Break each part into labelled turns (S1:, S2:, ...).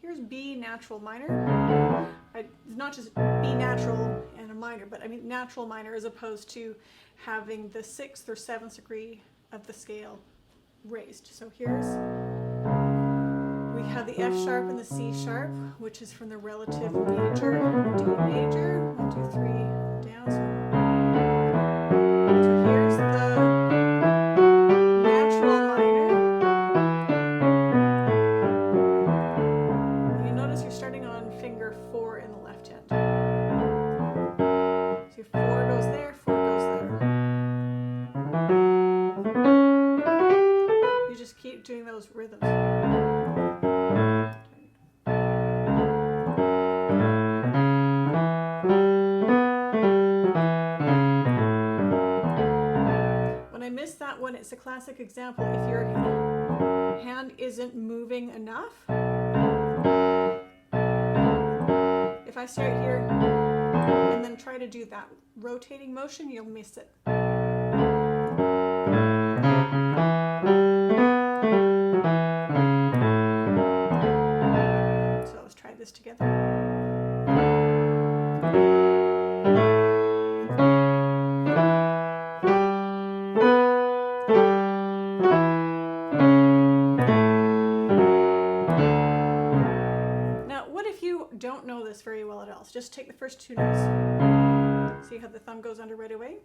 S1: here's B natural minor. Not just B natural and a minor, but I mean natural minor as opposed to having the 6th or 7th degree of the scale raised. So here's, we have the F sharp and the C sharp, which is from the relative major, D major, 1, 2, 3, down. So here's the natural minor. And you notice you're starting on finger 4 in the left hand. So your 4 goes there, 4 goes there. You just keep doing those rhythms. That one, it's a classic example. If your hand isn't moving enough, if I start here and then try to do that rotating motion, you'll miss it. So let's try this together. Don't know this very well at all. So just take the first 2 notes. See how the thumb goes under right away?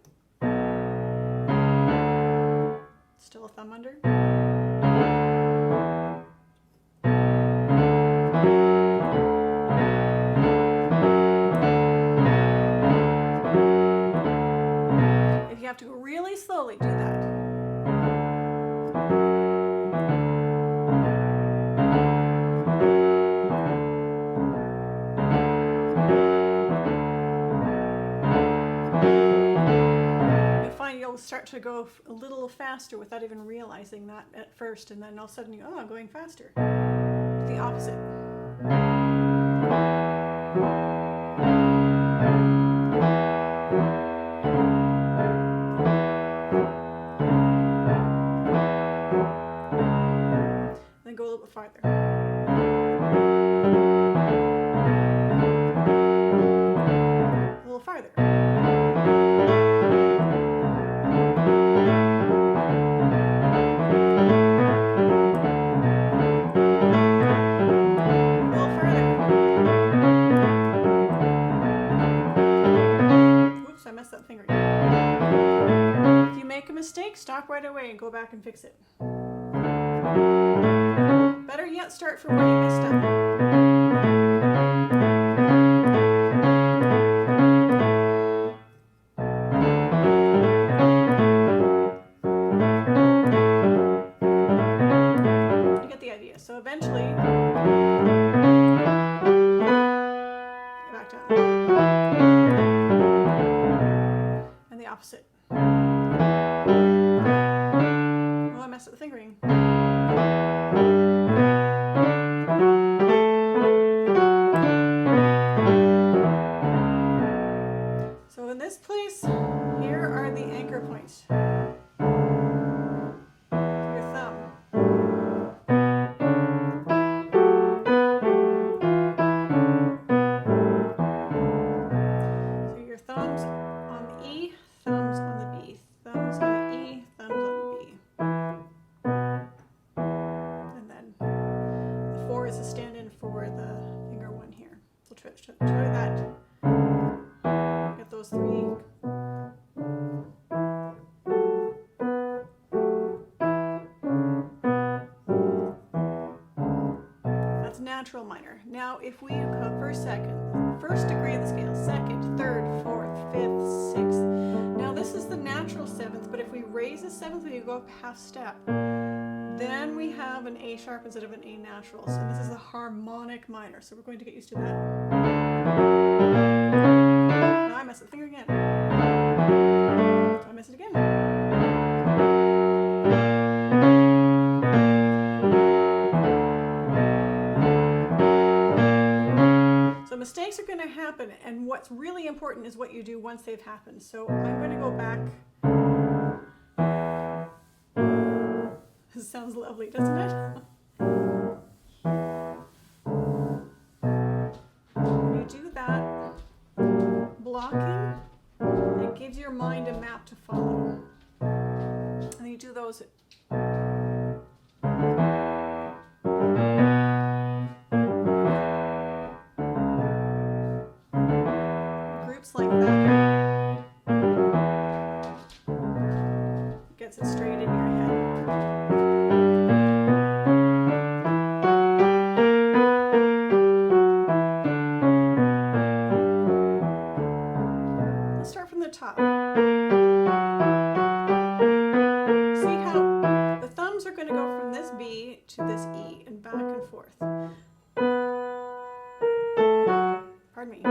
S1: Still a thumb under. If you have to go really slowly, do that. Start to go a little faster without even realizing that at first, and then all of a sudden you, oh, I'm going faster. The opposite. Then go a little bit farther. A little farther. Mistake, stop right away and go back and fix it. Better yet, start from where you messed up. You get the idea. So eventually, back down. And the opposite. Mess up the fingering. So in this place, here are the anchor points. Your thumb. So your thumbs on the E, thumbs on the B, thumbs on the E, thumbs on the B. Is a stand-in for the finger 1 here. So try that. Get those 3. That's natural minor. Now if we go first degree of the scale, 2nd, 3rd, 4th, 5th, 6th. Now this is the natural 7th, but if we raise the 7th, we go up half step. Then we have an A sharp instead of an A natural. So this is a harmonic minor. So we're going to get used to that. Now I messed up the finger again. So I mess it again. So mistakes are going to happen, and what's really important is what you do once they've happened. So I'm going to go back. This sounds lovely, doesn't it? Pardon me.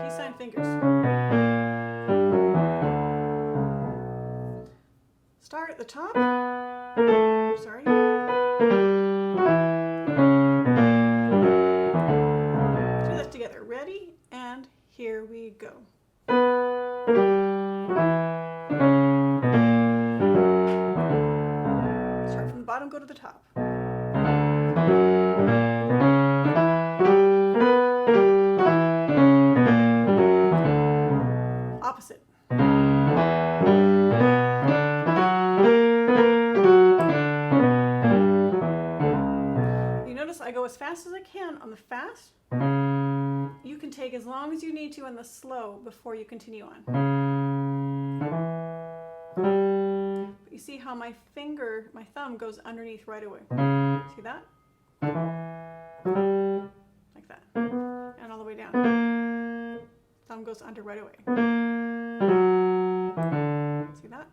S1: Peace sign fingers. Start at the top. Sorry. Do that together. Ready? And here we go. Start from the bottom, go to the top. Opposite. You notice I go as fast as I can on the fast. You can take as long as you need to on the slow before you continue on. But you see how my thumb goes underneath right away. See that? Like that. And all the way down. Thumb goes under right away. See that?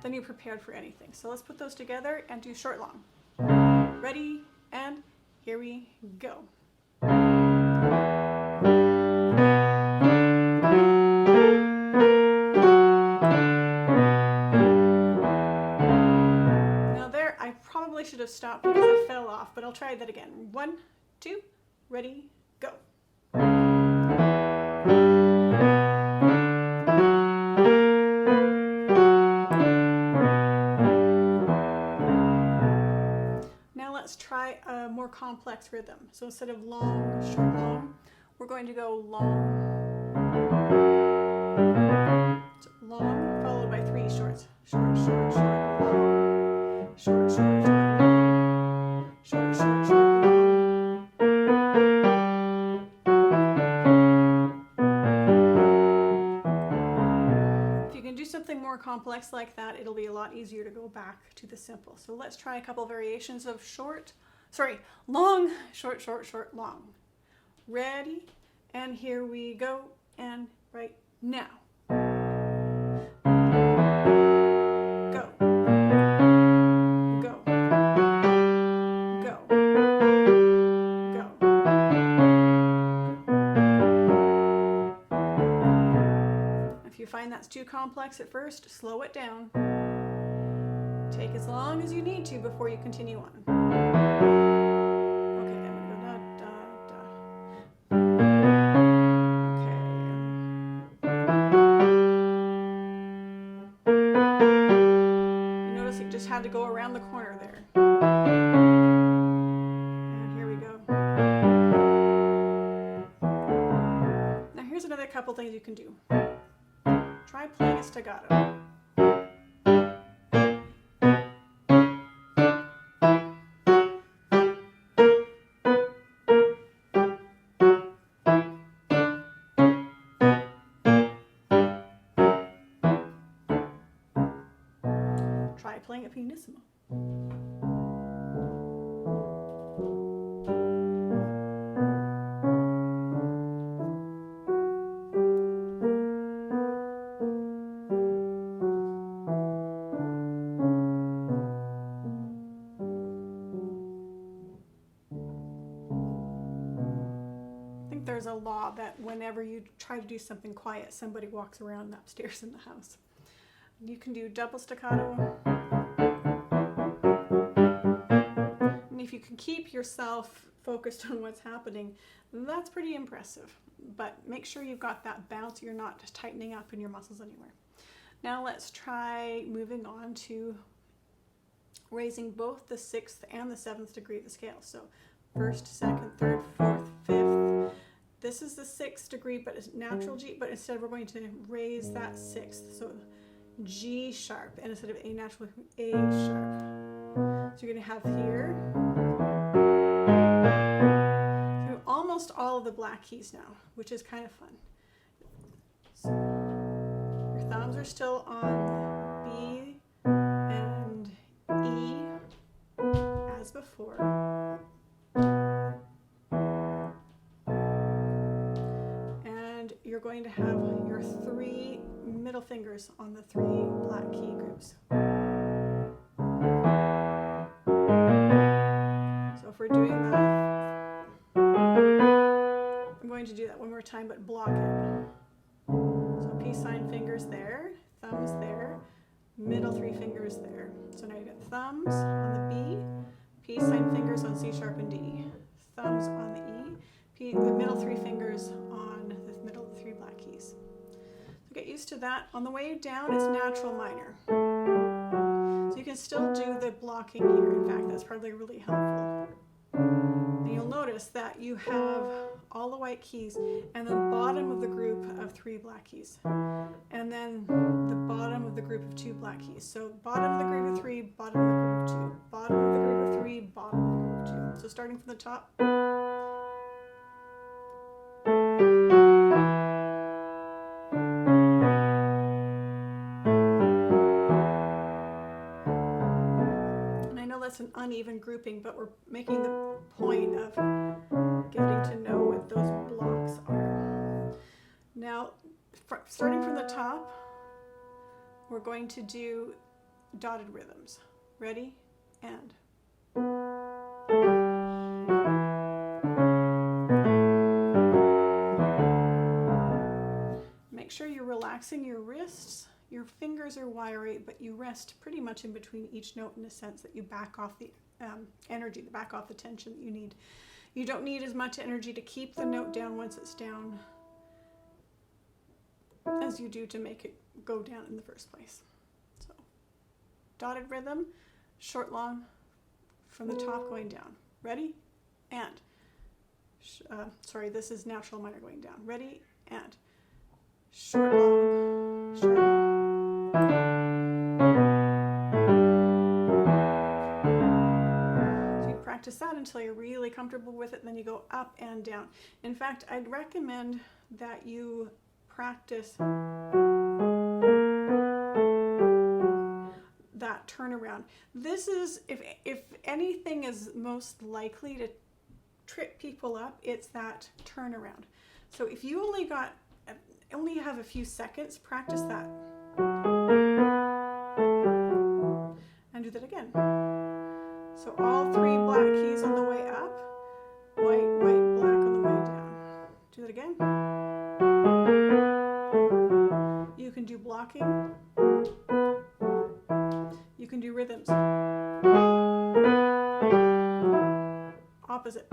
S1: Then you're prepared for anything. So let's put those together and do short long. Ready? And here we go. Now there, I probably should have stopped because I fell off, but I'll try that again. 1, 2, ready, go. Let's try a more complex rhythm. So instead of long, short, long, we're going to go long. So long followed by 3 shorts. Short, short, short, long. Short, short, short, long. Short, short, short, long. If you can do something more complex like that, it'll be a lot easier to go back to the simple. So let's try a couple variations of long, short, short, short, long. Ready? And here we go. And right now. Go. Go. Go. Go. If you find that's too complex at first, slow it down. Take as long as you need to before you continue on. Okay, I'm going to go da, da, da. Okay. You notice it just had to go around the corner there. And here we go. Now here's another couple things you can do. Try playing a staccato. Try playing a pianissimo. I think there's a law that whenever you try to do something quiet, somebody walks around upstairs in the house. You can do double staccato. And if you can keep yourself focused on what's happening, that's pretty impressive. But make sure you've got that bounce, you're not just tightening up in your muscles anywhere. Now let's try moving on to raising both the 6th and the 7th degree of the scale. So 1st, 2nd, 3rd, 4th, 5th. This is the 6th degree, but it's natural G, but instead we're going to raise that 6th. So G sharp, and instead of A natural, A sharp. So you're going to have here through almost all of the black keys now, which is kind of fun. So your thumbs are still on B and E as before. And your you're going to have your 3 middle fingers on the 3 black key groups. So if we're doing that, I'm going to do that one more time, but block it. So peace sign fingers there, thumbs there, middle 3 fingers there. So now you get thumbs on the B, peace sign fingers on C sharp and D, thumbs on the E, the middle 3 fingers on the middle 3 black keys. So get used to that. On the way down, it's natural minor. So you can still do the blocking here. In fact, that's probably really helpful. And you'll notice that you have all the white keys and the bottom of the group of 3 black keys. And then the bottom of the group of 2 black keys. So bottom of the group of 3, bottom of the group of 2, bottom of the group of 3, bottom of the group of 2. So starting from the top. That's an uneven grouping, but we're making the point of getting to know what those blocks are. Now, starting from the top, we're going to do dotted rhythms. Ready? And. Make sure you're relaxing your wrists. Your fingers are wiry, but you rest pretty much in between each note in a sense that you back off the energy, back off the tension that you need. You don't need as much energy to keep the note down once it's down as you do to make it go down in the first place. So, dotted rhythm, short, long, from the top going down. Ready? And. Sorry, this is natural minor going down. Ready? And. Short, long, short, long. So you practice that until you're really comfortable with it, then you go up and down. In fact, I'd recommend that you practice that turnaround. This is, if anything is most likely to trip people up, it's that turnaround. So if you only have a few seconds, practice that. And do that again. So all 3 black keys on the way up, white, white, black on the way down. Do that again. You can do blocking. You can do rhythms. Opposite.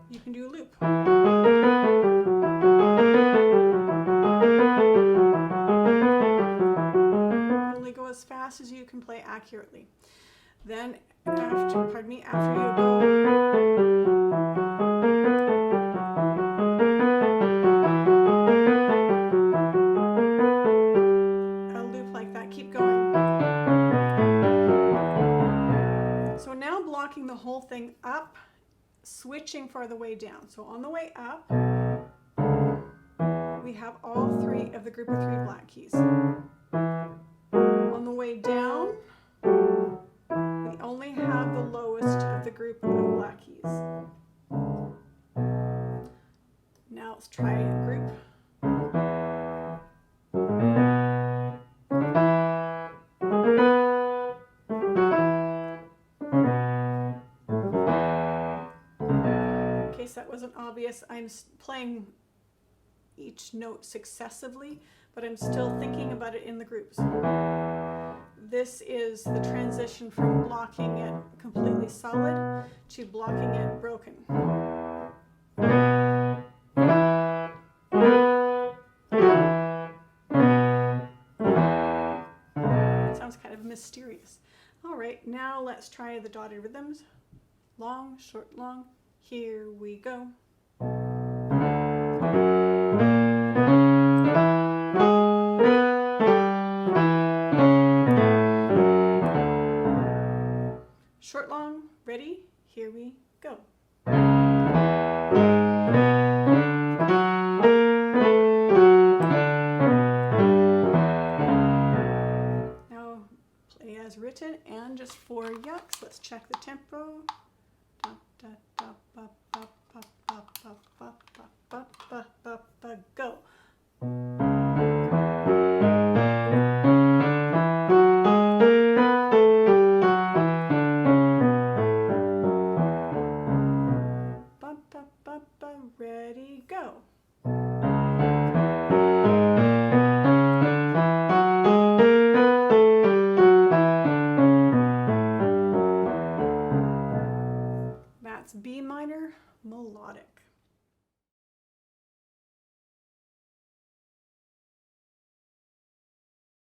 S1: You can do a loop. As fast as you can play accurately. Then after you go a loop like that, keep going. So now blocking the whole thing up, switching for the way down. So on the way up, we have all 3 of the group of 3 black keys. On the way down, we only have the lowest of the group of black keys. Now let's try a group. In case that wasn't obvious, I'm playing each note successively, but I'm still thinking about it in the groups. This is the transition from blocking it completely solid to blocking it broken. It sounds kind of mysterious. All right, now let's try the dotted rhythms. Long, short, long. Here we go. Short, long, ready? Here we go. Now play as written and just 4 yucks. Let's check the tempo. Da, da, da, ba, ba, ba, ba, ba, ba, ba, ba. ready, go.